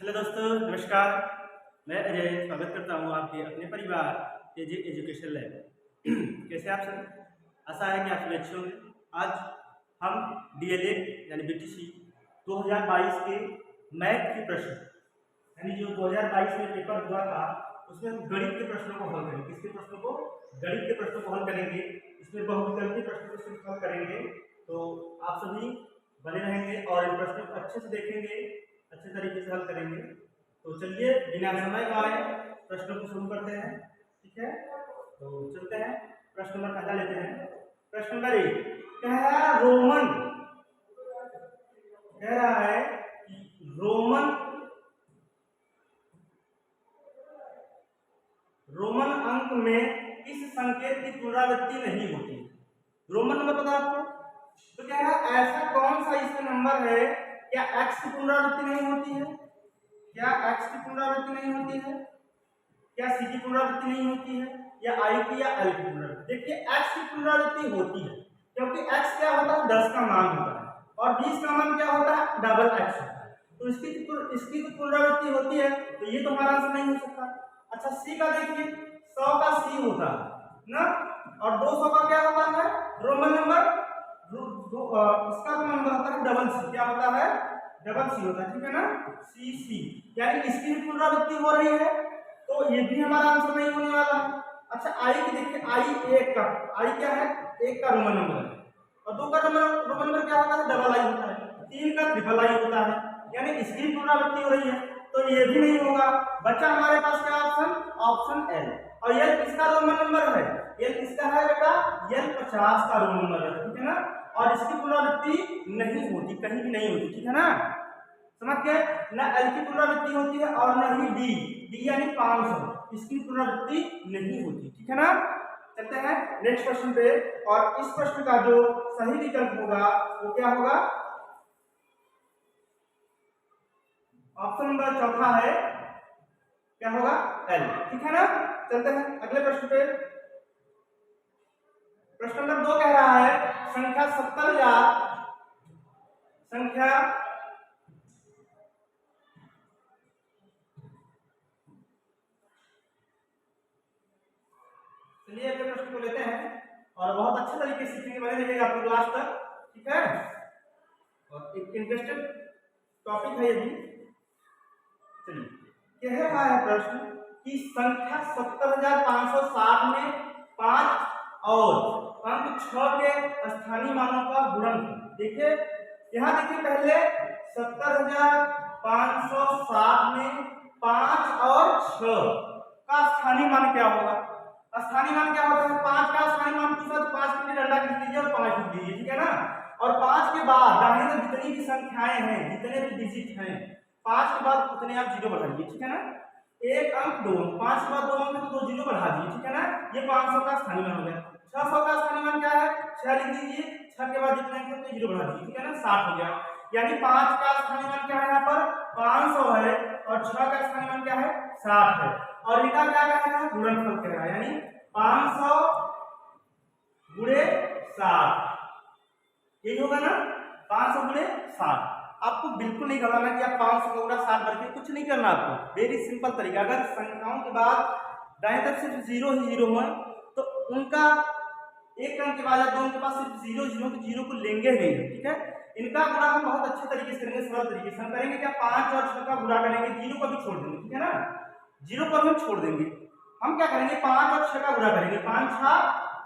Hello दोस्तों, नमस्कार। मैं अजय स्वागत करता हूँ आपके अपने परिवार एजे एजुकेशन लैब। कैसे आप सब? आशा है कि आप सब अच्छे होंगे। आज हम डीएलएड यानी बीटीसी 2022 के मैथ के प्रश्न यानी जो 2022 में पेपर हुआ था उसमें हम गणित के प्रश्नों को हल करेंगे। किसके प्रश्नों को? गणित के प्रश्नों को हल करेंगे। इसमें बहुविकल्पी प्रश्नों को सिर्फ हल करेंगे। तो आप सभी बने रहेंगे और इन प्रश्नों को अच्छे से देखेंगे, अच्छे तरीके से हल करेंगे। तो चलिए बिना समय गवाए प्रश्नों को शुरू करते हैं। ठीक है, तो चलते हैं। प्रश्न नंबर पहला लेते हैं। प्रश्न नंबर 1 कह रहा है कि रोमन अंक में इस संकेत की पुनरावृत्ति नहीं होती। रोमन नंबर पता आपको? तो कह रहा ऐसा कौन सा इसका नंबर है, क्या x की पुनरावृत्ति नहीं होती है? क्या x की पुनरावृत्ति नहीं होती है? क्या c की पुनरावृत्ति नहीं होती है? या i की या l की पुनरावृत्ति? देखिए x की पुनरावृत्ति होती है, क्योंकि x क्या होता है? 10 का मान होता है और 20 का मान क्या होता है? डबल x होता है। तो इसकी पुनरावृत्ति होती है, तो ये तो हमारा आंसर नहीं हो सकता। अच्छा, c का देखिए, 100 का c होता है ना, और 200 का क्या होता है? Roman number. इसका तो नंबर होता है डबल सी। क्या होता है? डबल सी होता है। ठीक है ना, सी सी, यानी इसकी पुनरावृत्ति हो रही है, तो ये भी हमारा आंसर नहीं होने वाला है। अच्छा, आई की देखिए, आई क्या है? 1 का रोमन नंबर है, और 2 का रोमन नंबर क्या होता है? डबल आई होता है। 3 का ट्रिपल आई होता है, यानी इसकी पुनरावृत्ति हो रही है, तो ये भी नहीं होगा। बचा हमारे पास क्या ऑप्शन? Option L. और एल किसका रोमन नंबर है? एल किसका है बेटा? एल 50 का रोमन नंबर है। ठीक है ना, और इसकी पुनरावृत्ति नहीं होती, कहीं भी नहीं होती। ठीक है ना, समझ गए ना? एल की पुनरावृत्ति होती है और न ही डी यानी 500, इसकी पुनरावृत्ति नहीं होती। ठीक है ना, चलते हैं नेक्स्ट क्वेश्चन पे। और इस प्रश्न का जो सही विकल्प होगा वो क्या होगा? ऑप्शन नंबर चौथा है, क्या होगा? एल। ठीक है ना, चलते हैं अगले प्रश्न पे। प्रश्न नंबर 2 कह रहा है संख्या 70 या संख्या चलिए अगले प्रश्न को लेते हैं और बहुत अच्छे तरीके से सीखेंगे, बने रहिएगा आप लोग लास्ट तक। ठीक है, और एक इंटरेस्टिंग टॉपिक है ये भी। चलिए, कह रहा है प्रश्न कि संख्या 70,560 में 5 और अंक 6 के स्थानीय मानों का गुणनफल। देखिए यहाँ देखिए, पहले 70,560 में 5 और 6 का स्थानीय मान क्या होगा? स्थानीय मान क्या होता है? 5 का स्थानीय मान पूछा तो 5 के लिए डंडा खींच लीजिए और 5 लिख लीजिए। ठीक है ना, और 5 के बाद दाहिने तरफ जितनी भी संख्याएं हैं, जितने भी डिजिट हैं, 5 के बाद उतने आप जीरो बढ़ा दीजिए। ठीक है ना, एक अंक 2, 5 के बाद 2 अंक तो 2 जीरो बढ़ा दीजिए। ठीक है ना, ये 500 का स्थानीय मान हो गया। 600 का स्थानीय मान क्या है? 6 लिख दीजिए, 6 के बाद जितने अंक उतने जीरो बढ़ा दीजिए। ठीक है ना, 60 हो गया। यानी 5 का स्थानीय मान क्या है? यहाँ पर 500 है और 6 का स्थानीय मान क्या है? 60 है। और इनका क्या कह रहा है? गुणनफल कह रहा है, यानी 500 गुणे 60, यही होगा ना, 500 गुणे 60। आपको बिल्कुल नहीं घबराना कि आप 500 गुणा 60 करके कुछ नहीं करना। आपको वेरी सिंपल तरीका, अगर संख्याओं के बाद दाएं तरफ सिर्फ जीरो ही जीरो हो तो उनका एक अंक के बाद या 2 अंक के पास सिर्फ जीरो जीरो, तो जीरो को लेंगे नहीं। ठीक है, इनका गुणा हम बहुत अच्छे तरीके से करेंगे, सरल तरीके से हम करेंगे। क्या? 5 और 6 का गुणा करेंगे, जीरो को भी छोड़ देंगे। ठीक है ना, जीरो को भी छोड़ देंगे। हम क्या करेंगे? 5 और 6 का गुणा करेंगे, 5 6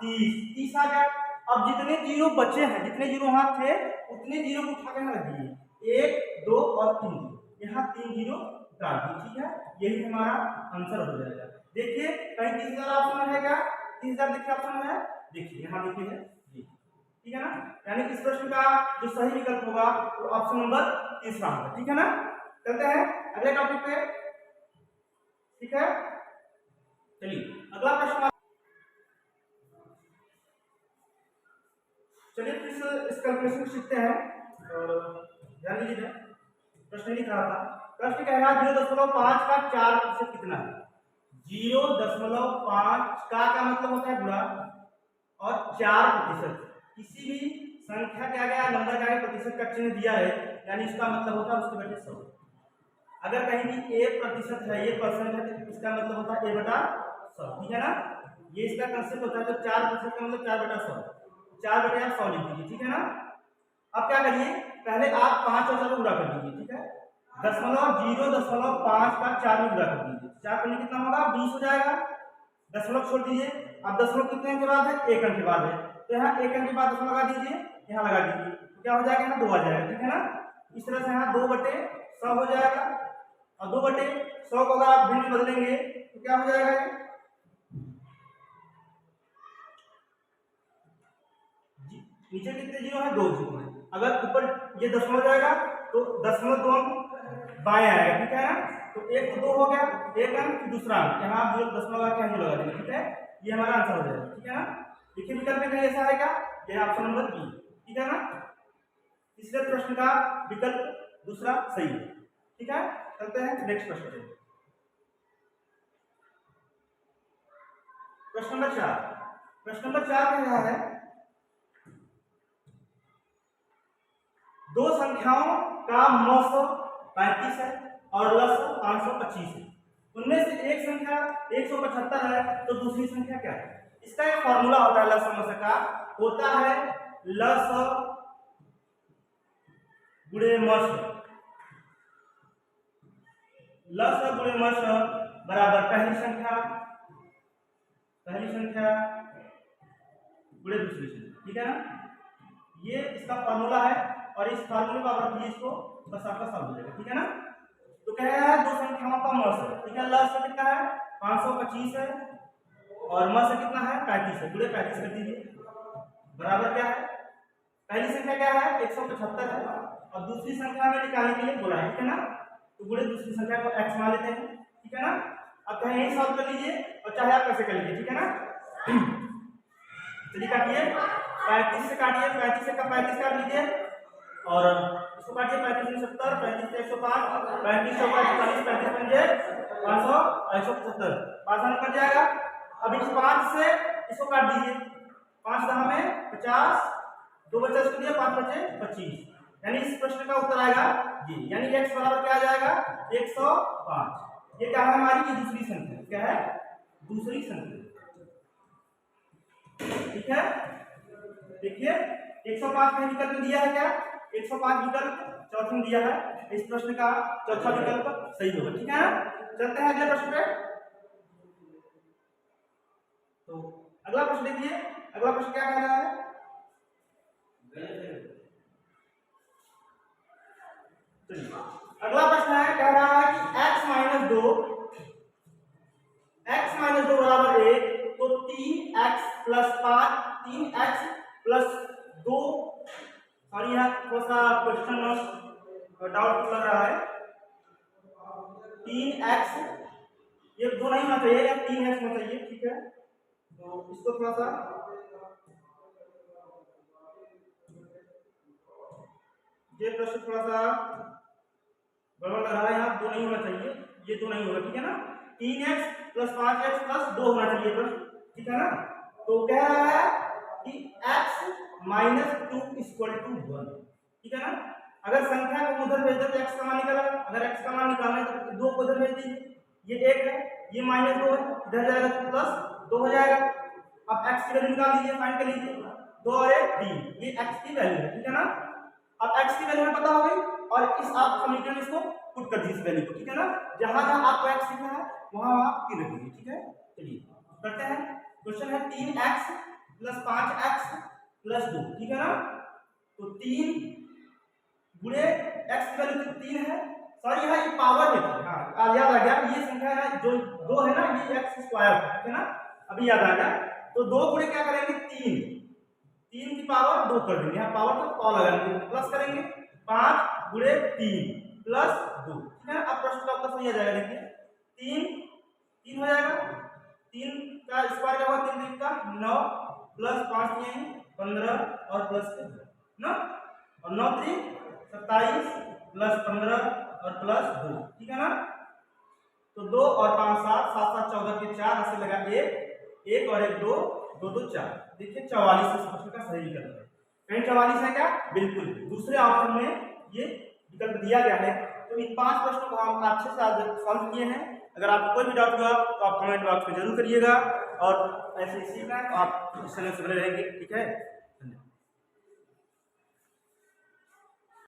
30, 30 आ गया। अब जितने जीरो बचे हैं, जितने जीरो वहां थे, उतने जीरो को उठा के रख दिए, 1 2 और 3, यहाँ 3 जीरो डाल दिए। ठीक है, यही हमारा आंसर हो जाएगा। देखिए कहीं 30,000 ऑप्शन है क्या? 30,000 देखिए ऑप्शन है, देखिए यहाँ देखिए है जी। ठीक है ना, यानी इस प्रश्न का जो सही विकल्प होगा वो ऑप्शन नंबर तीसरा होगा। ठीक है ना, चलते हैं अगले टॉपिक पे। ठीक है, चलिए अगला प्रश्न, चलिए फिर से इस कैलकुलेशन को सीखते हैं। ध्यान दीजिए, प्रश्न लिख रहा था। प्रश्न कह रहा है 0.5 का 4% कितना है? 0.5 का मतलब होता है गुणा, और 4%, किसी भी संख्या के आगे नंबर के आगे प्रतिशत का चिन्ह दिया है, यानी इसका मतलब होता है उसके बटे 100। अगर कहीं भी a प्रतिशत है, ये परसेंट है, तो इसका मतलब होता है a बटा 100, ठीक है ना। ये इसका कंसेप्ट होता है। तो 4% का मतलब 4 बटा 100, 4 बटे आप 100 लिख दीजिए, ठीक है ना। अब क्या करिए, पहले आप 5 और 4 को गुणा कर दीजिए, ठीक है। 0.05 का 4 में गुणा कर दीजिए, 4 करने कितना होगा 20 हो जाएगा। दशमलव छोड़ दीजिए। अब दशमलव कितने अंक के बाद है, 1 अंक के बाद है, तो यहाँ 1 अंक के बाद दशमलव लगा दीजिए, यहाँ लगा दीजिए, तो क्या हो जाएगा, यहाँ 2 आ जाएगा, ठीक है ना। इस तरह से यहाँ 2/100 हो जाएगा। और 2/100 को अगर आप भिन्न बदलेंगे तो क्या हो जाएगा, ये नीचे कितने जीरो है, 2 जीरो है। अगर ऊपर ये दशमलव जाएगा तो दशमलव 2 बाएं आएगा, ठीक है ना। तो 1 तो 2 हो गया, 1 अंक, दूसरा अंक, यहाँ आप जो दशमलव लगा के यहाँ लगा देंगे, ठीक है। ये हमारा आंसर हो जाएगा, ठीक है ना। देखिए विकल्प में कहीं ऐसा है क्या, ये ऑप्शन नंबर बी, ठीक है ना। तीसरे प्रश्न का विकल्प दूसरा सही है, ठीक है। चलते हैं नेक्स्ट प्रश्न पे। प्रश्न नंबर 4, प्रश्न नंबर 4 कह रहा है दो संख्याओं का मौसम 35 है और लस 525 है, उनमें से एक संख्या 175 है, तो दूसरी संख्या क्या है। इसका एक फॉर्मूला होता है, लस मस का होता है लस गुणे मस, लस गुणे मस बराबर पहली संख्या गुणे दूसरी संख्या, ठीक है ना। ये इसका फॉर्मूला है और इस फॉर्मूले को आप रखिए, इसको बस आपका सॉल्व हो जाएगा, ठीक है ना। तो कह रहा है दो संख्याओं का मस है, ठीक है। लस कितना है 525 है और मस कितना है 35 है, गुणे 35 कर दीजिए, बराबर क्या है, पहली संख्या क्या है 175 है और दूसरी संख्या में निकालने के लिए बोला है, ठीक है ना। तो गुणे दूसरी संख्या को x मान लेते हैं, ठीक है ना। अब चाहे यही सॉल्व कर लीजिए और चाहे आप कैसे कर लीजिए, ठीक है ना। चलिए काटिए, 35 से काटिए, 35 से 35 काट लीजिए और इसको काटिए, 35 में 70, 35 से 105, 35 से 40, 35 पंजे 500 और 175 5 कट जाएगा। अब इस 5 से इसको काट दीजिए, 5 दहा में 50, 2 बचा इसको दिया, 5 बचे 25, यानी इस प्रश्न का उत्तर आएगा जी, यानी x बराबर क्या आ जाएगा 105। ये क्या है हमारी, ये दूसरी संख्या, क्या है दूसरी संख्या, ठीक है। देखिए 105 का विकल्प में दिया है क्या, 105 विकल्प चौथे में दिया है, इस प्रश्न का चौथा विकल्प सही होगा, ठीक है ना। चलते हैं अगले प्रश्न पे। तो अगला प्रश्न देखिए, अगला प्रश्न क्या कह रहा है, अगला प्रश्न है, कह रहा है कि x माइनस 2 बराबर 1, तो 3x plus 5, 3x plus 2, sorry यहाँ थोड़ा सा क्वेश्चन डाउट लग रहा है, 3x, ये 2 नहीं होना चाहिए, या 3x होना चाहिए, ठीक है। तो इसको थोड़ा सा ये प्रश्न थोड़ा सा गड़बड़ लग रहा है, यहाँ 2 नहीं होना चाहिए, ये 2 नहीं होगा, ठीक है ना। 3x प्लस 5x प्लस 2 होना चाहिए प्रश्न, ठीक है ना। तो कह रहा है कि x माइनस 2 इक्वल टू 1, ठीक है ना। अगर संख्या को उधर भेज दो तो x का मान निकाला, अगर x का मान निकालना है तो 2 को उधर भेज दीजिए, ये 1 है, ये माइनस 2 है, इधर जाएगा तो प्लस 2 हो जाएगा। अब x की वैल्यू निकाल लीजिए, फाइंड कर लीजिए, 2 और 1 3, ये x की वैल्यू है, ठीक है ना। अब x की वैल्यू हमें पता हो गई और इस आप समीकरण में इसको पुट कर दीजिए वैल्यू को, ठीक है ना। जहां जहां आपको x लिखना है वहां आप 3 रख दीजिए, ठीक है। चलिए करते हैं, क्वेश्चन है 3x प्लस 5x प्लस 2, ठीक है ना। तो 3 गुणे x की वैल्यू 3 है, सॉरी यहाँ ये पावर है, हाँ याद आ गया, ये संख्या है जो 2 है ना, ये x स्क्वायर है, ठीक है ना, अभी याद आ गया। तो 2 गुणे क्या करेंगे 3 की पावर 2 कर देंगे, यहाँ पावर तो पावर लगाएंगे, प्लस करेंगे 5 गुणे 3 प्लस 2, ठीक है ना। अब प्रश्न का उत्तर सही आ जाएगा, देखिए 3 हो जाएगा, 3 का स्क्वायर क्या होगा, 3 का 9 प्लस 5 ये 15 और प्लस 9 और 9 3 27 प्लस 15 और प्लस 2, ठीक है ना। तो 2 और 5 7 7 7 14 के 4 ऐसे लगा 1 और 1 2 2 2 4, देखिए 44 इस प्रश्न का सही विकल्प है। कहीं 44 है क्या, बिल्कुल दूसरे ऑप्शन में ये विकल्प दिया गया है। तो तो इन 5 प्रश्नों को हम अच्छे से आज सॉल्व किए हैं। अगर आपको कोई भी डाउट हुआ तो आप कमेंट बॉक्स में जरूर करिएगा, और ऐसे ही सीखना है तो आप इस चैनल से बने रहेंगे। ठीक है, धन्यवाद।